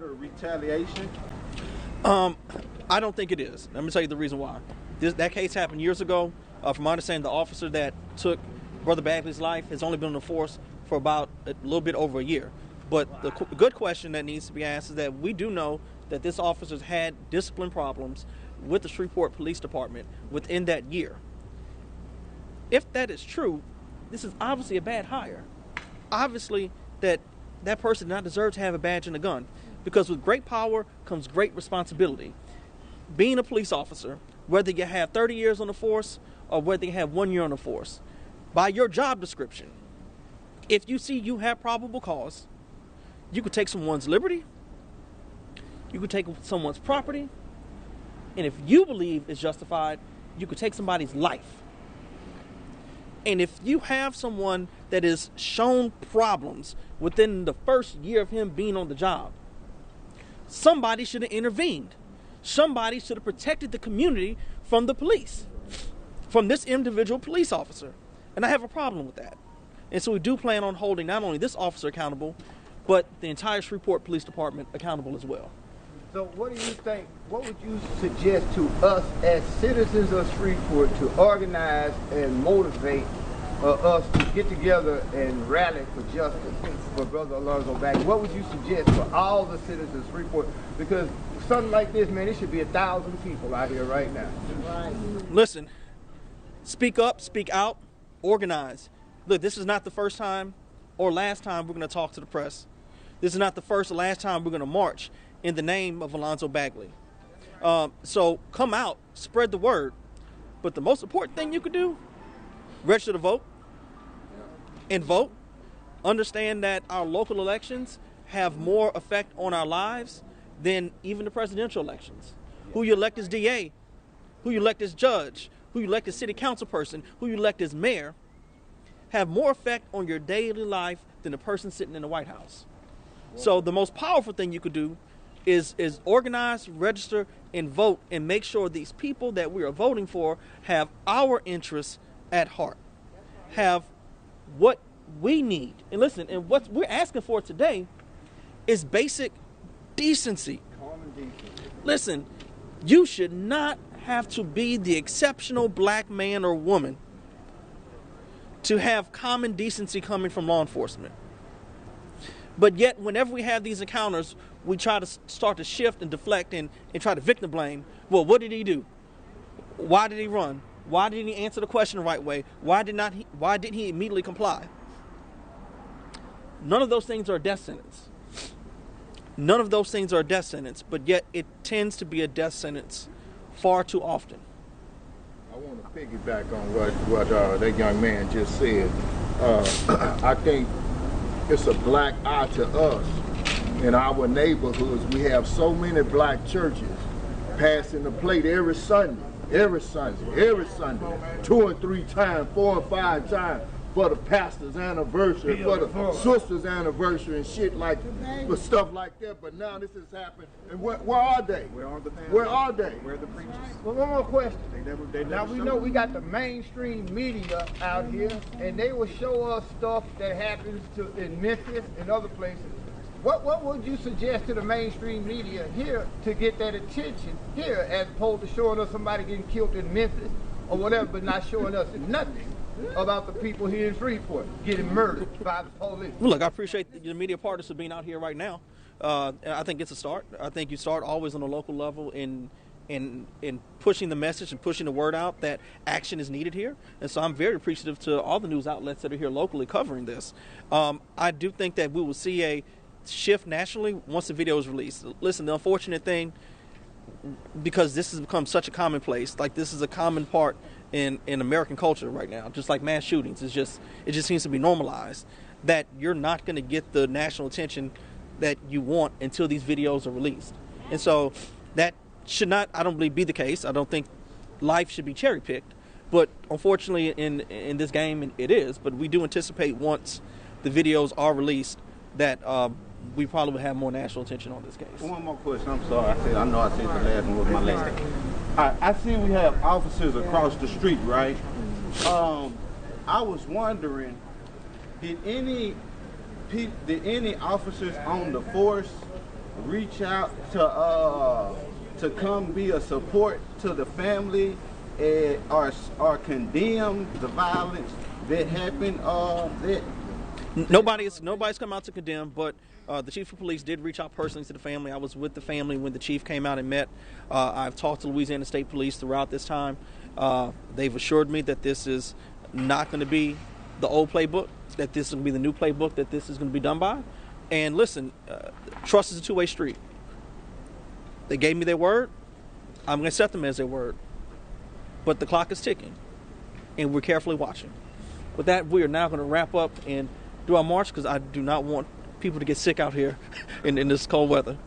or retaliation? I don't think it is. Let me tell you the reason why. That case happened years ago. From my understanding, the officer that took Brother Bagley's life has only been on the force for about a little bit over a year. But the good question that needs to be asked is that we do know that this officer's had discipline problems with the Shreveport Police Department within that year. If that is true, this is obviously a bad hire. Obviously, that person did not deserve to have a badge and a gun, because with great power comes great responsibility. Being a police officer, whether you have 30 years on the force or whether you have 1 year on the force, by your job description, if you see you have probable cause, you could take someone's liberty, you could take someone's property, and if you believe it's justified, you could take somebody's life. And if you have someone that is shown problems within the first year of him being on the job, somebody should have intervened. Somebody should have protected the community from the police, from this individual police officer. And I have a problem with that. And so we do plan on holding not only this officer accountable, but the entire Shreveport Police Department accountable as well. So what do you think, what would you suggest to us as citizens of Shreveport to organize and motivate us to get together and rally for justice for Brother Alonzo Bagley? What would you suggest for all the citizens of Shreveport? Because something like this, man, it should be 1,000 people out here right now. Right. Listen, speak up, speak out, organize. Look, this is not the first time or last time we're going to talk to the press. This is not the first or last time we're going to march in the name of Alonzo Bagley. So come out, spread the word. But the most important thing you could do, register to vote and vote. Understand that our local elections have more effect on our lives than even the presidential elections. Who you elect as DA, who you elect as judge, who you elect as city council person, who you elect as mayor, have more effect on your daily life than the person sitting in the White House. So the most powerful thing you could do is organize, register, and vote, and make sure these people that we are voting for have our interests at heart, have what we need. And listen, and what we're asking for today is basic decency. Common decency. Listen, you should not have to be the exceptional black man or woman to have common decency coming from law enforcement. But yet, whenever we have these encounters, we try to start to shift and deflect and try to victim blame. Well, what did he do? Why did he run? Why didn't he answer the question the right way? Why didn't he immediately comply? None of those things are a death sentence. None of those things are a death sentence, but yet it tends to be a death sentence far too often. I want to piggyback on what that young man just said. I think it's a black eye to us. In our neighborhoods, we have so many black churches passing the plate every Sunday, 2 and 3 times, 4 and 5 times for the pastor's anniversary, for the sister's anniversary and shit like that, but stuff like that. But now this has happened, and where are they? Where are the pastors? Where are they? Where are the preachers? Well, one more question. Now we know we got the mainstream media out here, and they will show us stuff that happens in Memphis and other places. What would you suggest to the mainstream media here to get that attention here, as opposed to showing us somebody getting killed in Memphis or whatever, but not showing us nothing about the people here in Shreveport getting murdered by the police? Well, look, I appreciate the media partners for being out here right now. I think it's a start. I think you start always on a local level in pushing the message and pushing the word out that action is needed here. And so I'm very appreciative to all the news outlets that are here locally covering this. I do think that we will see a shift nationally once the video is released. Listen, the unfortunate thing, because this has become such a commonplace, like this is a common part in American culture right now, just like mass shootings. It just seems to be normalized that you're not going to get the national attention that you want until these videos are released. And so that should not, I don't believe, be the case. I don't think life should be cherry picked, but unfortunately in this game it is. But we do anticipate once the videos are released that we probably will have more national attention on this case. One more question. I'm sorry. I know I said the last one was my last. I see we have officers across the street, right? I was wondering, did any officers on the force reach out to come be a support to the family or condemn the violence that happened? Nobody's come out to condemn, but the chief of police did reach out personally to the family. I was with the family when the chief came out and met. I've talked to Louisiana State Police throughout this time. They've assured me that this is not going to be the old playbook, that this is going to be the new playbook that this is going to be done by. And listen, trust is a two-way street. They gave me their word. I'm going to accept them as their word. But the clock is ticking, and we're carefully watching. With that, we are now going to wrap up and do our march, because I do not want people to get sick out here in this cold weather.